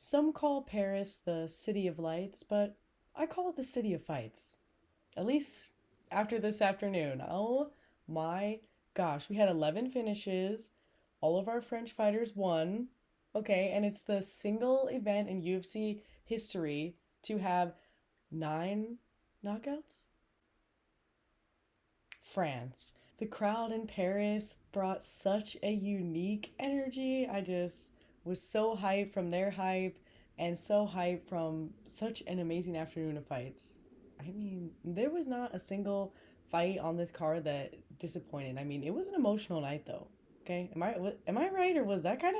Some call Paris the City of Lights, but I call it the City of Fights. At least after this afternoon. Oh my gosh, we had 11 finishes. All of our French fighters won. Okay, and it's the single event in UFC history to have 9 knockouts. France. The crowd in Paris brought such a unique energy. I just was so hyped from their hype and so hyped from such an amazing afternoon of fights. I mean, there was not a single fight on this card that disappointed. I mean, it was an emotional night though. Okay? Am I right, or was that kind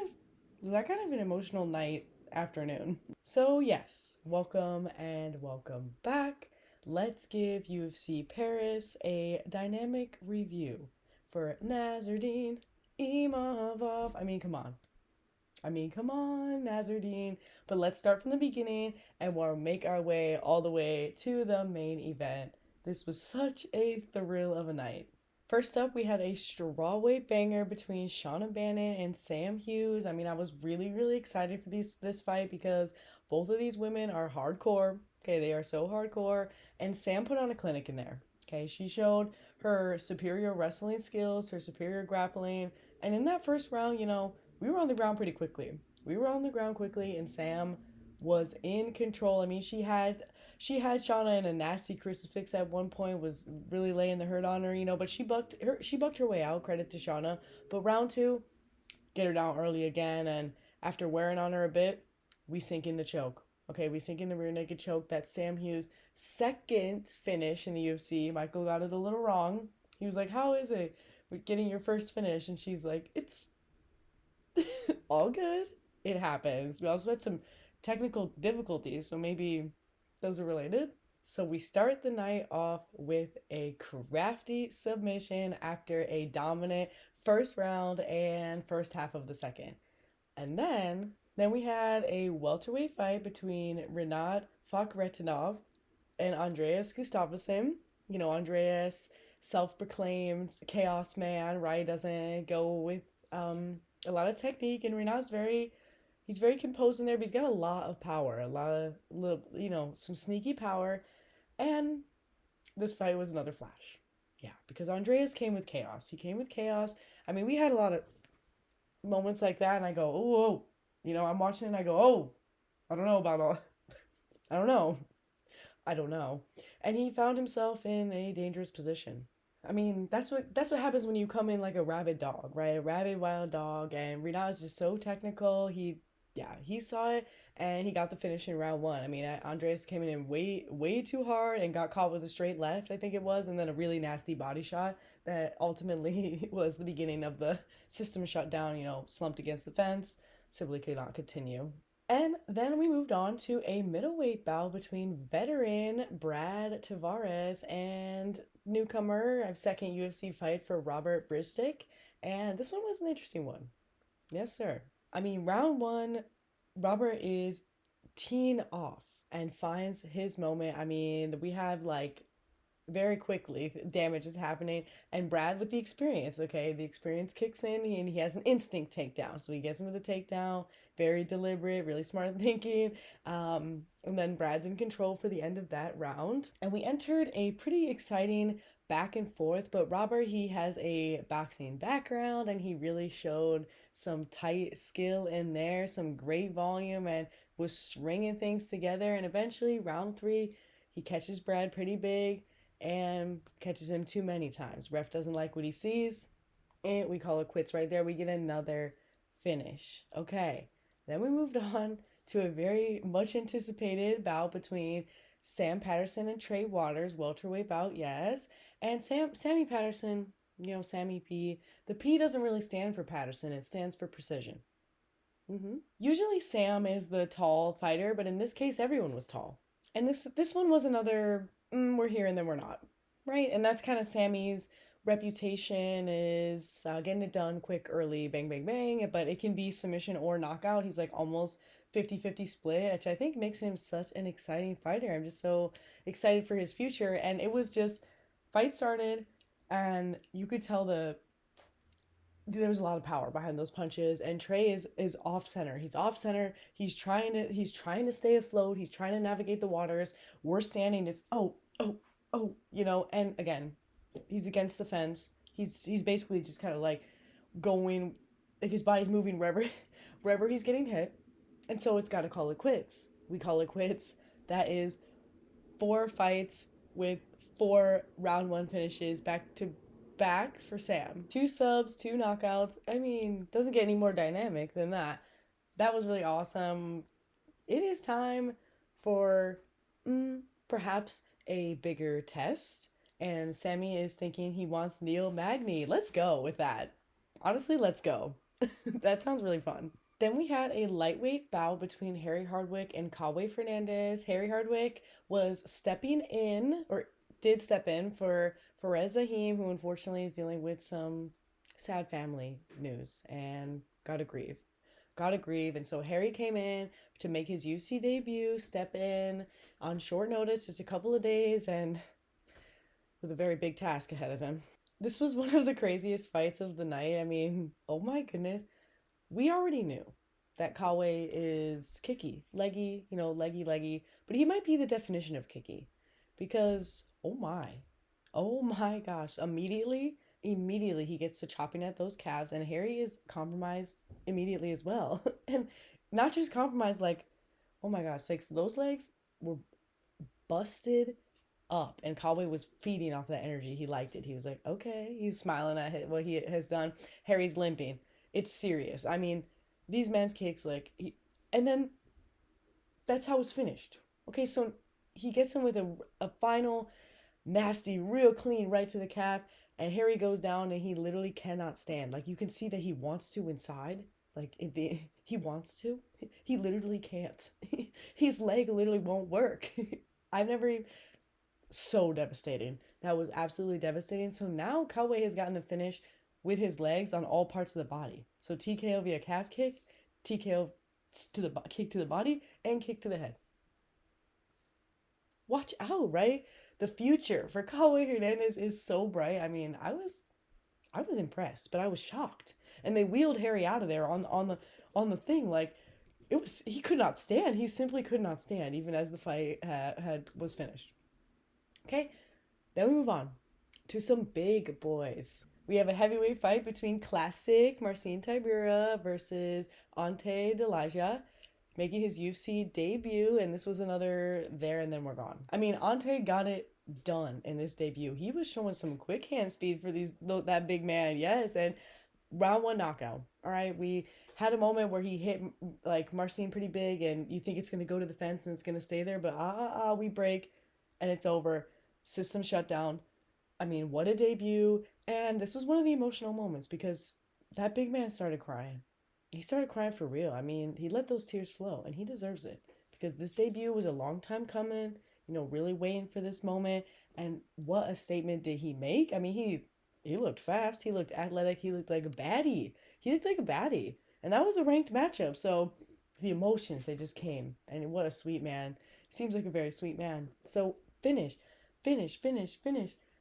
of an emotional night afternoon? So, yes, welcome and welcome back. Let's give UFC Paris a dynamic review for Nazardine Imavov. I mean, come on, Nazardine. But let's start from the beginning and we'll make our way all the way to the main event. This was such a thrill of a night. First up, we had a strawweight banger between Shauna Bannon and Sam Hughes. I mean, I was really, really excited for this fight because both of these women are hardcore. Okay, they are so hardcore. And Sam put on a clinic in there. Okay, she showed her superior wrestling skills, her superior grappling. And in that first round, we were on the ground pretty quickly. We were on the ground quickly, and Sam was in control. I mean, she had Shauna in a nasty crucifix at one point, was really laying the hurt on her, but she bucked her way out, credit to Shauna. But round two, get her down early again, and after wearing on her a bit, we sink in the choke. Okay, we sink in the rear naked choke. That's Sam Hughes' second finish in the UFC. Michael got it a little wrong. He was like, "How is it with getting your first finish?" And she's like, "It's all good. It happens." We also had some technical difficulties, so maybe those are related. So we start the night off with a crafty submission after a dominant first round and first half of the second. And then we had a welterweight fight between Renat Fakhretinov and Andreas Gustafsson. Andreas, self-proclaimed chaos man, right? Doesn't go with a lot of technique, and he's very composed in there, but he's got a lot of power, a lot of little, some sneaky power. And this fight was another flash. Yeah, because Andreas came with chaos. He came with chaos. I mean, we had a lot of moments like that, and I go, oh, oh. I'm watching it and I go, oh, I don't know about all. I don't know. I don't know. And he found himself in a dangerous position. I mean, that's what happens when you come in like a rabid dog, right? A rabid wild dog, and Renat is just so technical. He saw it and he got the finish in round one. I mean, Andres came in way way too hard and got caught with a straight left, I think it was, and then a really nasty body shot that ultimately was the beginning of the system shutdown. Slumped against the fence, simply could not continue. And then we moved on to a middleweight bout between veteran Brad Tavares and newcomer, second UFC fight for Robert Bridgestick. And this one was an interesting one. Yes, sir. I mean, round one, Robert is teeing off and finds his moment. I mean, we have like very quickly damage is happening, and Brad with the experience, okay, the experience kicks in, and he has an instinct takedown, so he gets him with a takedown, very deliberate, really smart thinking. And then Brad's in control for the end of that round, and we entered a pretty exciting back and forth. But Robert, he has a boxing background, and he really showed some tight skill in there, some great volume, and was stringing things together. And eventually round three, he catches Brad pretty big and catches him too many times. Ref doesn't like what he sees, and we call it quits right there. We get another finish. Okay, then we moved on to a very much anticipated bout between Sam Patterson and Trey Waters, welterweight bout, yes. And Sammy Patterson, Sammy P. The P doesn't really stand for Patterson, it stands for precision. Usually Sam is the tall fighter, but in this case, everyone was tall. And this one was another we're here and then we're not, right? And that's kind of Sammy's reputation, is getting it done quick, early, bang, bang, bang. But it can be submission or knockout. He's like almost 50-50 split, which I think makes him such an exciting fighter. I'm just so excited for his future. And it was just fight started, and you could tell there was a lot of power behind those punches, and Trey is off center. He's off center. He's trying to stay afloat. He's trying to navigate the waters. We're standing. It's oh, and again, he's against the fence. He's basically just kind of like going, like his body's moving wherever wherever he's getting hit, and so it's got to call it quits. We call it quits. That is 4 fights with 4 round 1 finishes back to back for Sam. 2 subs, 2 knockouts. I mean, doesn't get any more dynamic than that. That was really awesome. It is time for perhaps a bigger test. And Sammy is thinking he wants Neil Magny. Let's go with that. Honestly, let's go. That sounds really fun. Then we had a lightweight bout between Harry Hardwick and Kawe Fernandez. Harry Hardwick was stepping in, or did step in, for Perez Zahim, who unfortunately is dealing with some sad family news and gotta grieve. Gotta grieve. And so Harry came in to make his UFC debut, step in on short notice, just a couple of days, and with a very big task ahead of him. This was one of the craziest fights of the night. I mean, oh my goodness. We already knew that Kawe is kicky, leggy, leggy, but he might be the definition of kicky because, oh my gosh, immediately he gets to chopping at those calves, and Harry is compromised immediately as well. And not just compromised, like, oh my gosh, like, so those legs were busted up, and Kawe was feeding off that energy. He liked it. He was like, okay, he's smiling at what he has done. Harry's limping. It's serious. I mean, these men's kicks, and then that's how it's finished. Okay, so he gets him with a final nasty, real clean right to the calf, and Harry goes down and he literally cannot stand. Like, you can see that he wants to inside. Like, he wants to. He literally can't. His leg literally won't work. I've never even... So devastating. That was absolutely devastating. So now Kawe has gotten to finish with his legs on all parts of the body. So TKO via calf kick, TKO to the kick to the body, and kick to the head. Watch out, right? The future for Kawe Hernandez is so bright. I mean, I was impressed, but I was shocked. And they wheeled Harry out of there on the thing. Like, he could not stand. He simply could not stand, even as the fight was finished. Okay, then we move on to some big boys. We have a heavyweight fight between classic Marcin Tybura versus Ante Delija, making his UFC debut, and this was another there and then we're gone. I mean, Ante got it done in this debut. He was showing some quick hand speed for that big man, yes, and round 1 knockout. All right, we had a moment where he hit like Marcin pretty big, and you think it's gonna go to the fence and it's gonna stay there, but we break, and it's over. System shut down. I mean, what a debut. And this was one of the emotional moments because that big man started crying. He started crying for real. I mean, he let those tears flow, and he deserves it because this debut was a long time coming, really waiting for this moment. And what a statement did he make? I mean, he looked fast. He looked athletic. He looked like a baddie. And that was a ranked matchup. So the emotions, they just came. And what a sweet man. Seems like a very sweet man. So finish.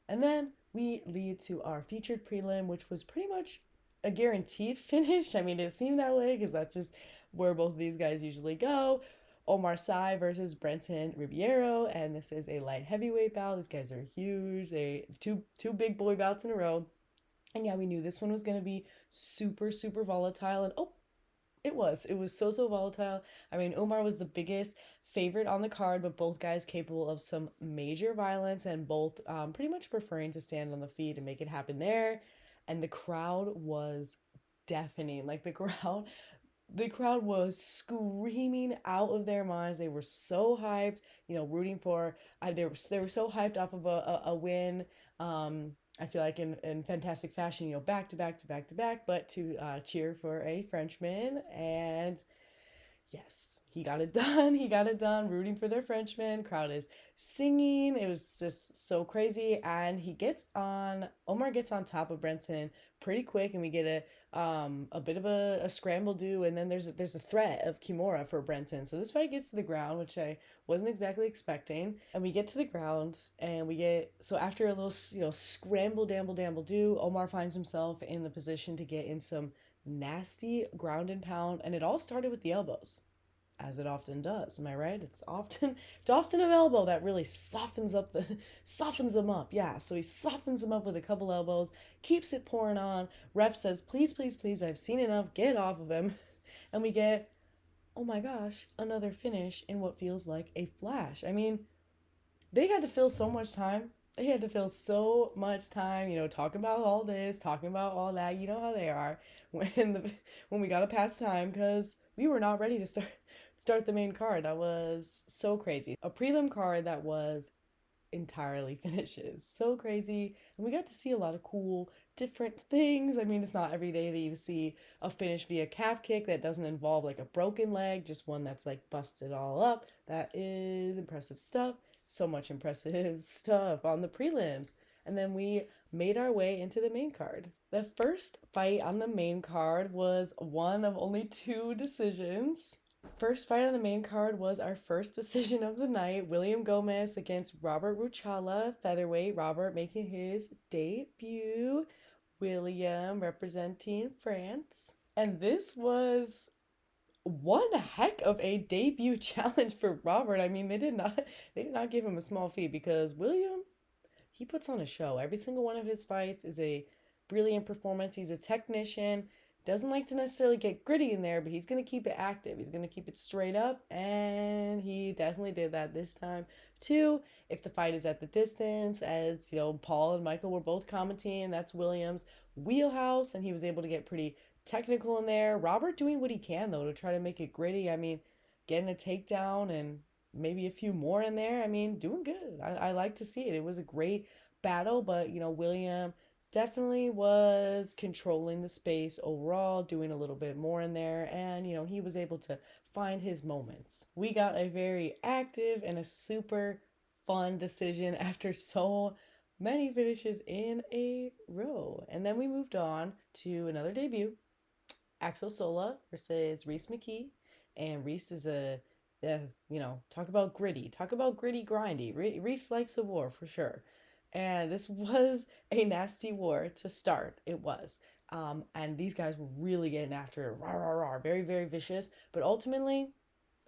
And then we lead to our featured prelim, which was pretty much a guaranteed finish. I mean, it seemed that way because that's just where both of these guys usually go. Omar Sy versus Brenton Ribeiro, and this is a light heavyweight bout. These guys are huge. They two big boy bouts in a row. And yeah, we knew this one was going to be super, super volatile. And it was so volatile. I mean, Omar was the biggest favorite on the card, but both guys capable of some major violence, and both pretty much preferring to stand on the feet and make it happen there. And the crowd was deafening. Like, the crowd was screaming out of their minds. They were so hyped, rooting for. They were so hyped off of a win. I feel like in fantastic fashion, back to back, but to cheer for a Frenchman. And yes, he got it done, rooting for their Frenchman. Crowd is singing. It was just so crazy. And Omar gets on top of Brenton pretty quick, and we get a bit of a scramble do, and then there's a threat of Kimura for Brenton. So this fight gets to the ground, which I wasn't exactly expecting, and we get to the ground, and we get so after a little scramble damble do, Omar finds himself in the position to get in some nasty ground and pound, and it all started with the elbows, as it often does. Am I right? It's often an elbow that really softens them up. Yeah, so he softens them up with a couple elbows, keeps it pouring on. Ref says, "Please, please, please, I've seen enough. Get off of him." And we get, oh my gosh, another finish in what feels like a flash. I mean, they had to fill so much time. They had to fill so much time, talking about all this, talking about all that. You know how they are when we got to pass time, because we were not ready to start the main card. That was so crazy. A prelim card that was entirely finishes. So crazy. And we got to see a lot of cool different things. I mean, it's not every day that you see a finish via calf kick that doesn't involve like a broken leg, just one that's like busted all up. That is impressive stuff. So much impressive stuff on the prelims. And then we made our way into the main card. The first fight on the main card was one of only 2 decisions. First fight on the main card was our first decision of the night. William Gomez against Robert Ruchala, featherweight. Robert making his debut. William representing France. And this was one heck of a debut challenge for Robert. I mean, they did not give him a small feat, because William, he puts on a show. Every single one of his fights is a brilliant performance. He's a technician. Doesn't like to necessarily get gritty in there, but he's going to keep it active. He's going to keep it straight up, and he definitely did that this time too. If the fight is at the distance, as Paul and Michael were both commenting, that's Williams' wheelhouse, and he was able to get pretty technical in there. Robert doing what he can, though, to try to make it gritty. I mean, getting a takedown and maybe a few more in there. I mean, doing good. I like to see it. It was a great battle, but, William definitely was controlling the space overall, doing a little bit more in there, and he was able to find his moments. We got a very active and a super fun decision after so many finishes in a row. And then we moved on to another debut, Axel Sola versus Reese McKee. And Reese is talk about gritty, grindy. Reese likes a war for sure. And this was a nasty war to start. It was. And these guys were really getting after it. Rah, rah, rah. Very, very vicious. But ultimately,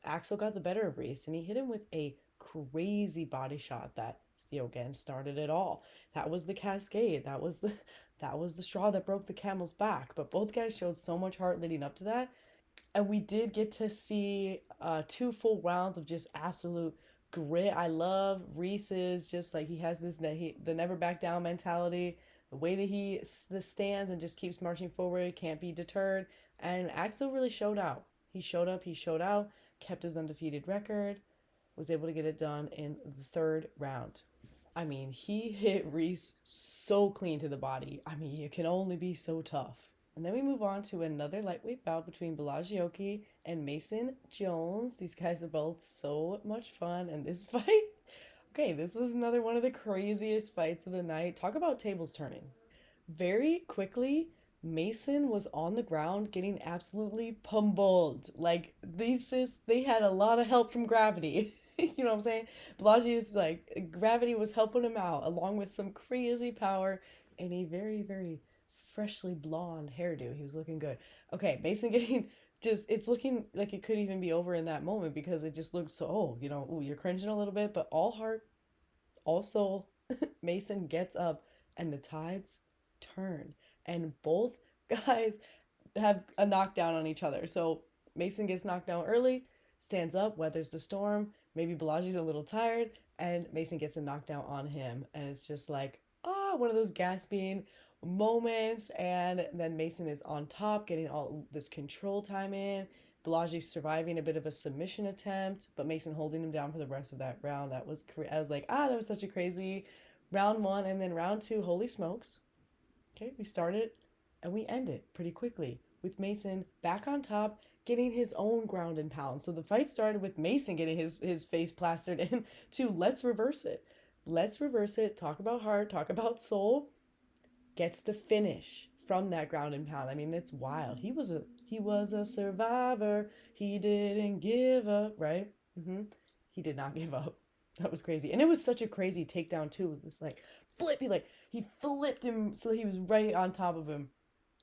Axel got the better of Reese, and he hit him with a crazy body shot that, again, started it all. That was the cascade. That was the straw that broke the camel's back. But both guys showed so much heart leading up to that. And we did get to see 2 full rounds of just absolute grit. I love Reese's, just like he has the never back down mentality, the way that he stands and just keeps marching forward, can't be deterred. And Axel really showed out. He showed up, he showed out, kept his undefeated record, was able to get it done in the 3rd round. I mean, he hit Reese so clean to the body. I mean, you can only be so tough. And then we move on to another lightweight bout between Borralho and Mason Jones. These guys are both so much fun. And this fight, okay, this was another one of the craziest fights of the night. Talk about tables turning. Very quickly, Mason was on the ground getting absolutely pummeled. Like, these fists, they had a lot of help from gravity. You know what I'm saying? Borralho's like, gravity was helping him out, along with some crazy power and a very, very freshly blonde hairdo. He was looking good. Okay, Mason getting it's looking like it could even be over in that moment, because it just looked so, you're cringing a little bit, but all heart, all soul. Mason gets up and the tides turn, and both guys have a knockdown on each other. So Mason gets knocked down early, stands up, weathers the storm. Maybe Borralho's a little tired, and Mason gets a knockdown on him, and it's just like, one of those gasping moments. And then Mason is on top, getting all this control time in. Borralho's surviving a bit of a submission attempt, but Mason holding him down for the rest of that round. I was like, that was such a crazy round 1. And then round 2, holy smokes. Okay, we started and we end it pretty quickly with Mason back on top, getting his own ground and pound. So the fight started with Mason getting his face plastered in to let's reverse it. Let's reverse it. Talk about heart, talk about soul. Gets the finish. from that ground and pound. I mean, it's wild. He was a survivor. He didn't give up, right? He did not give up. That was crazy. And it was such a crazy takedown too. It was just like he flipped him so he was right on top of him,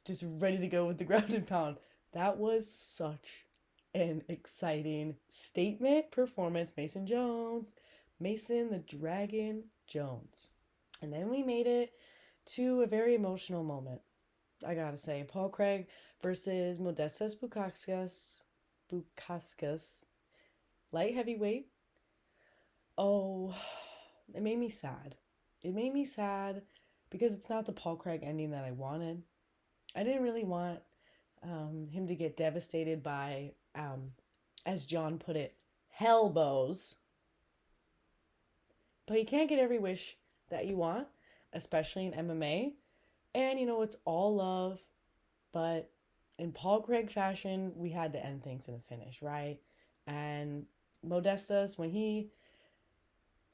just ready to go with the ground and pound. That was such an exciting statement performance. Mason the Dragon Jones. And then we made it to a very emotional moment. I gotta say, Paul Craig versus Modestas Bukauskas, light heavyweight. Oh, it made me sad. It made me sad because it's not the Paul Craig ending that I wanted. I didn't really want him to get devastated by, as John put it, hellbows. But you can't get every wish that you want, especially in MMA. And, it's all love. But in Paul Craig fashion, we had to end things in a finish, right? And Modestas,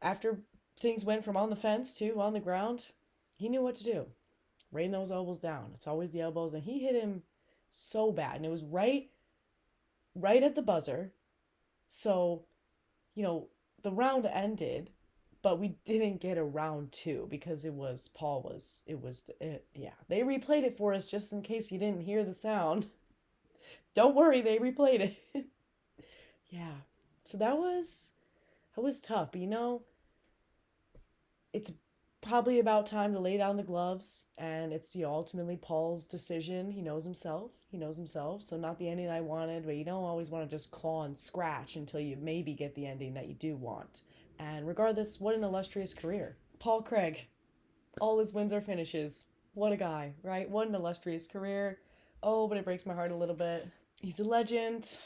after things went from on the fence to on the ground, he knew what to do. Rain those elbows down. It's always the elbows. And he hit him so bad. And it was right at the buzzer. So, the round ended, but we didn't get a round 2 because They replayed it for us just in case you didn't hear the sound. Don't worry, they replayed it. Yeah. So that was tough. But it's probably about time to lay down the gloves, and it's ultimately Paul's decision. He knows himself. So not the ending I wanted, but you don't always want to just claw and scratch until you maybe get the ending that you do want. And regardless, what an illustrious career. Paul Craig, all his wins are finishes. What a guy, right? What an illustrious career. Oh, but it breaks my heart a little bit. He's a legend.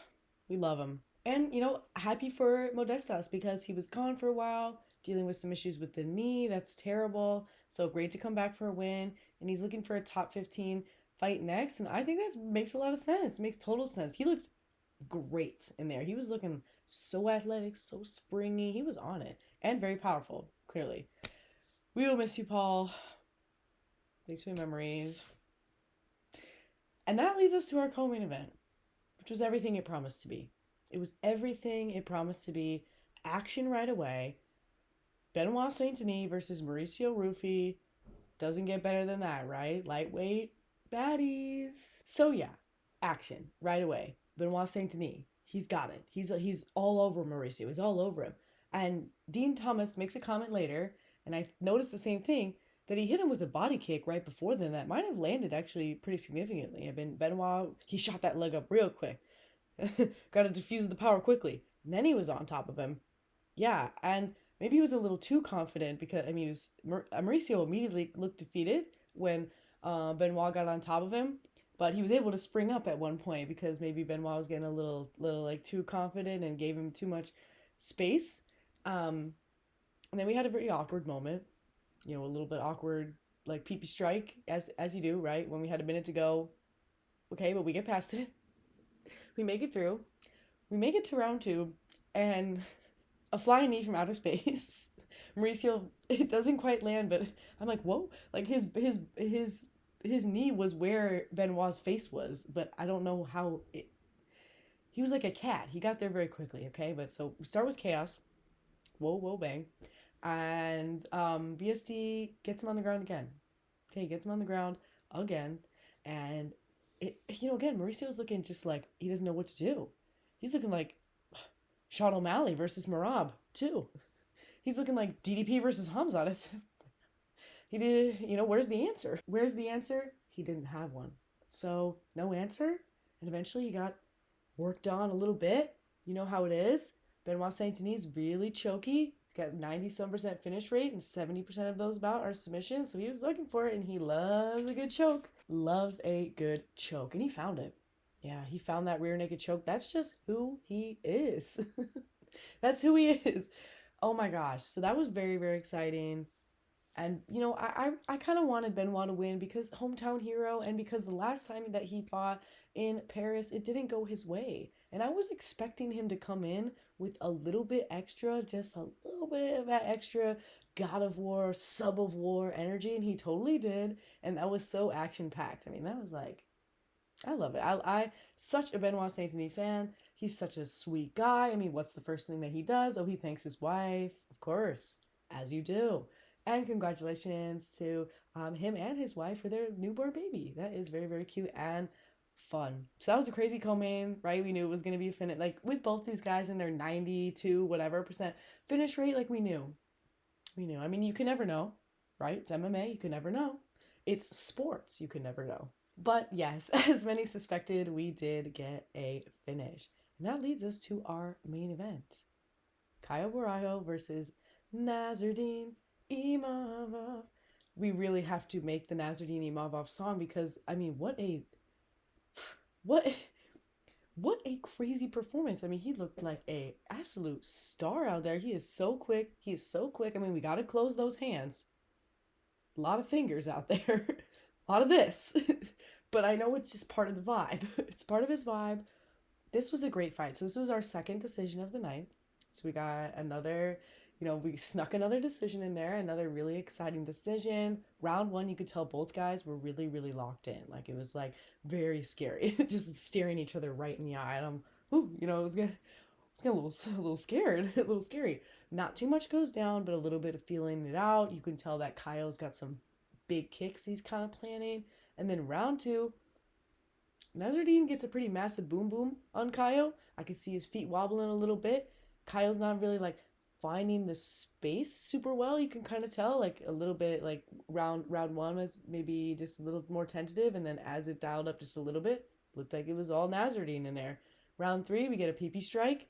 We love him. And, happy for Modestas because he was gone for a while, dealing with some issues with the knee. That's terrible. So great to come back for a win. And he's looking for a top 15 fight next. And I think that makes a lot of sense. It makes total sense. He looked great in there. He was looking so athletic, so springy. He was on it. And very powerful, clearly. We will miss you, Paul. Thanks for your memories. And that leads us to our co-main event, which was everything it promised to be. It was everything it promised to be. Action right away. Benoit Saint-Denis versus Mauricio Rufy. Doesn't get better than that, right? Lightweight baddies. So yeah, action right away. Benoit Saint-Denis. He's got it. He's all over Mauricio. He's all over him. And Dean Thomas makes a comment later, and I noticed the same thing, that he hit him with a body kick right before then that might have landed actually pretty significantly. Benoit, he shot that leg up real quick. Got to diffuse the power quickly. And then he was on top of him. Yeah, and maybe he was a little too confident because, Mauricio immediately looked defeated when Benoit got on top of him. But he was able to spring up at one point because maybe Benoit was getting a little like too confident and gave him too much space. And then we had a very awkward moment. A little bit awkward, like pee-pee strike, as you do, right? When we had a minute to go. Okay, but we get past it. We make it through. We make it to round 2, and a flying knee from outer space. Mauricio, it doesn't quite land, but I'm like, whoa! Like his knee was where Benoit's face was, but I don't know how it. He was like a cat. He got there very quickly. Okay, but so we start with chaos. Whoa, bang. And BSD gets him on the ground again. Okay, gets him on the ground again. And, again, Mauricio's looking just like he doesn't know what to do. He's looking like Sean O'Malley versus Merab, too. He's looking like DDP versus Hamzat. He did, where's the answer? Where's the answer? He didn't have one. So, no answer. And eventually he got worked on a little bit. You know how it is. Benoit Saint-Denis really choky. He's got 90-some% finish rate, and 70% of those about are submissions. So he was looking for it, and he loves a good choke. Loves a good choke. And he found it. Yeah, he found that rear naked choke. That's just who he is. That's who he is. Oh my gosh. So that was very, very exciting. And, I kind of wanted Benoit to win because hometown hero, and because the last time that he fought in Paris, it didn't go his way. And I was expecting him to come in with a little bit extra, just a little bit of that extra God of War, Sub of War energy, and he totally did. And that was so action packed. I mean, that was like, I love it. I such a Benoit Saint Denis fan. He's such a sweet guy. I mean, what's the first thing that he does? Oh, he thanks his wife, of course, as you do. And congratulations to him and his wife for their newborn baby. That is very, very cute and fun. So that was a crazy co-main, right? We knew it was going to be a finish, like with both these guys in their 92 whatever percent finish rate. Like we knew. I mean, you can never know, right? It's MMA. You can never know. It's sports. You can never know. But yes, as many suspected, we did get a finish. And that leads us to our main event. Caio Borralho versus Nasruddin Imavov. We really have to make the Nasruddin Imavov song because, I mean, what what a crazy performance. I mean, he looked like a absolute star out there. He is so quick. He is so quick. I mean, we got to close those hands. A lot of fingers out there. A lot of this. But I know it's just part of the vibe. It's part of his vibe. This was a great fight. So this was our second decision of the night. So we got another, we snuck another decision in there, another really exciting decision. Round one, you could tell both guys were really, really locked in. Like it was like very scary, just staring each other right in the eye. And it was getting a little scared, a little scary. Not too much goes down, but a little bit of feeling it out. You can tell that Kyle's got some big kicks he's kind of planning. And then round two, Nasruddin gets a pretty massive boom boom on Caio. I can see his feet wobbling a little bit. Caio's not really like finding the space super well. You can kind of tell like a little bit like round one was maybe just a little more tentative, and then as it dialed up just a little bit, looked like it was all Nasruddin in there. Round three, we get a PP strike.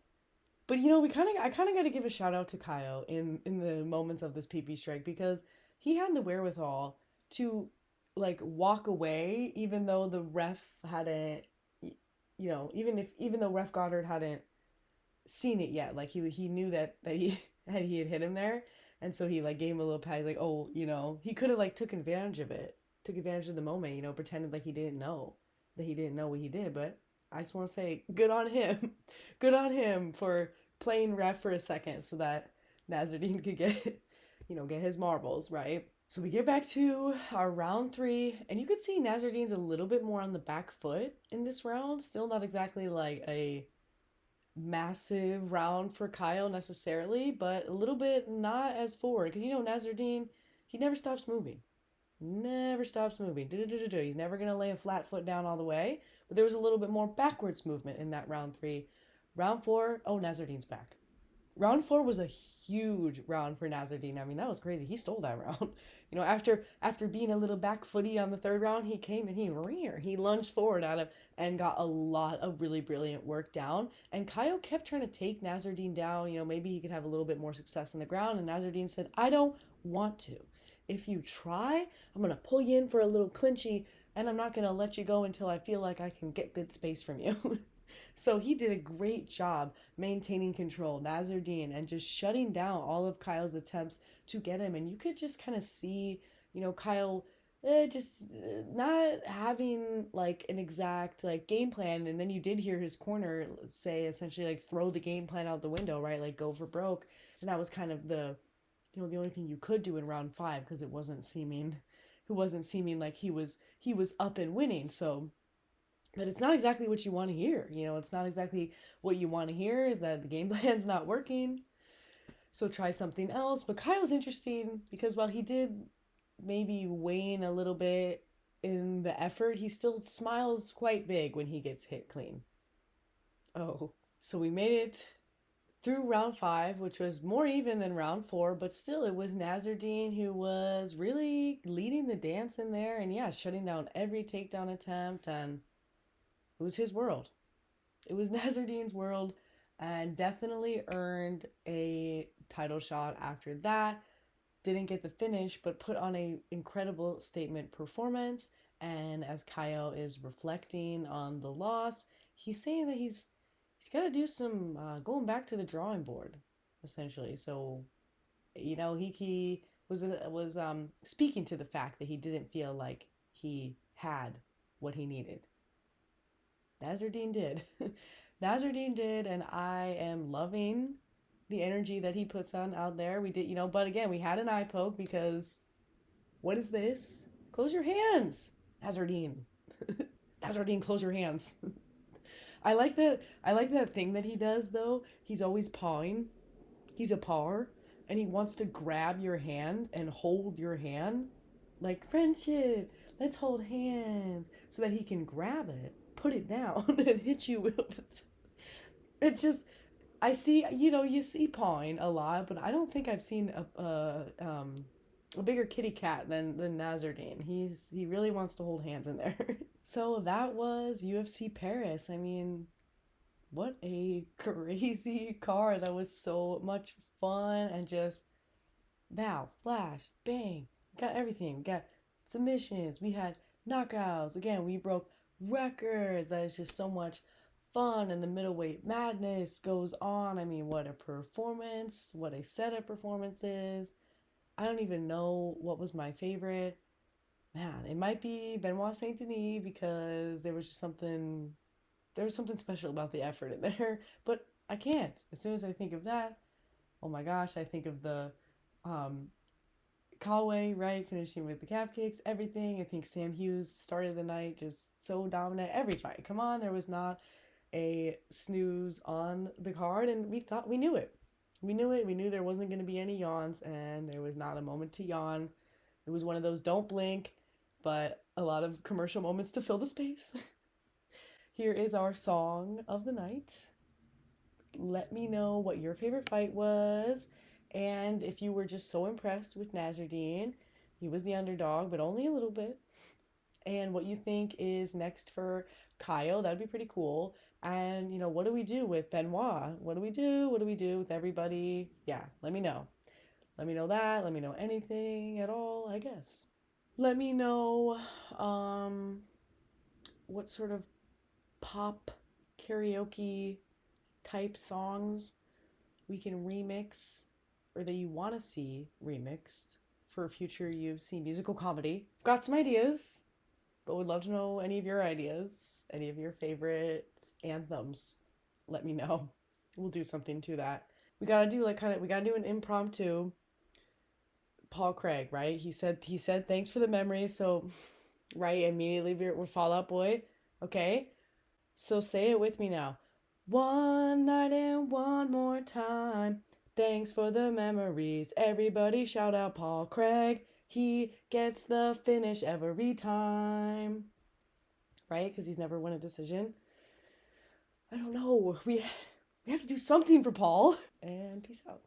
But I kind of got to give a shout out to Caio in the moments of this PP strike because he had the wherewithal to like walk away even though the ref hadn't even though ref Goddard hadn't seen it yet. Like he knew that he had hit him there, and so he like gave him a little pat like, oh, he could have like took advantage of the moment, pretended like he didn't know what he did. But I just want to say good on him. Good on him for playing ref for a second so that Nasruddin could get his marbles, right? So we get back to our round three, and you could see Nasruddin's a little bit more on the back foot in this round. Still not exactly like a massive round for Caio necessarily, but a little bit not as forward. Because, Nasruddin, he never stops moving. Never stops moving. He's never going to lay a flat foot down all the way. But there was a little bit more backwards movement in that round three. Round four, oh, Nasruddin's back. Round four was a huge round for Nasruddin. I mean, that was crazy. He stole that round. After being a little back footy on the third round, he came and he lunged forward at him and got a lot of really brilliant work down. And Caio kept trying to take Nasruddin down. Maybe he could have a little bit more success on the ground. And Nasruddin said, I don't want to. If you try, I'm going to pull you in for a little clinchy, and I'm not going to let you go until I feel like I can get good space from you. So he did a great job maintaining control, Nasruddin, and just shutting down all of Caio's attempts to get him. And you could just kind of see, Caio just not having like an exact like game plan. And then you did hear his corner say essentially like throw the game plan out the window, right? Like go for broke. And that was kind of the only thing you could do in round five because it wasn't seeming like he was up and winning. So. But it's not exactly what you want to hear. It's not exactly what you want to hear is that the game plan's not working. So try something else. But Caio's interesting because while he did maybe wane a little bit in the effort, he still smiles quite big when he gets hit clean. Oh, so we made it through round five, which was more even than round four, but still it was Nasruddin who was really leading the dance in there and shutting down every takedown attempt, and it was his world. It was Nasruddin's world, and definitely earned a title shot after that. Didn't get the finish, but put on an incredible statement performance. And as Caio is reflecting on the loss, he's saying that he's got to do some going back to the drawing board, essentially. So, he was speaking to the fact that he didn't feel like he had what he needed. Nasruddin did. Nazardine did, and I am loving the energy that he puts on out there. We did, but again, we had an eye poke because what is this? Close your hands, Nazardine. Nazardine, close your hands. I like that. I like that thing that he does though. He's always pawing. He's a pawer, and he wants to grab your hand and hold your hand, like friendship. Let's hold hands, so that he can grab it, put it down, and hit you with it. It's just I see, you see pawing a lot, but I don't think I've seen a bigger kitty cat than Nazardine. He really wants to hold hands in there. So that was UFC Paris. I mean, what a crazy card. That was so much fun and just bow, flash, bang. We got everything. We got submissions. We had knockouts. Again, we broke records. That is just so much fun, and the middleweight madness goes on. I mean, what a performance. What a set of performances. I don't even know what was my favorite. Man, it might be Benoit Saint Denis because there was something special about the effort in there. But I can't. As soon as I think of that, oh my gosh, I think of the um, Callaway, right? Finishing with the calf kicks, everything. I think Sam Hughes started the night just so dominant. Every fight. Come on, there was not a snooze on the card, and we thought we knew it. We knew it. We knew there wasn't going to be any yawns, and there was not a moment to yawn. It was one of those don't blink, but a lot of commercial moments to fill the space. Here is our song of the night. Let me know what your favorite fight was, and if you were just so impressed with Nazardine. He was the underdog, but only a little bit. And what you think is next for Kyle. That'd be pretty cool. And, what do we do with Benoit? What do we do? What do we do with everybody? Yeah, let me know. Let me know that. Let me know anything at all, I guess. Let me know what sort of pop karaoke type songs we can remix or that you want to see remixed for future UFC musical comedy. Got some ideas, but would love to know any of your ideas, any of your favorite anthems. Let me know. We'll do something to that. We gotta do we gotta do an impromptu Paul Craig, right? He said thanks for the memories, so right, immediately we're Fall Out Boy. Okay? So say it with me now. One night and one more time. Thanks for the memories. Everybody shout out Paul Craig. He gets the finish every time. Right? Because he's never won a decision. I don't know. We have to do something for Paul. And peace out.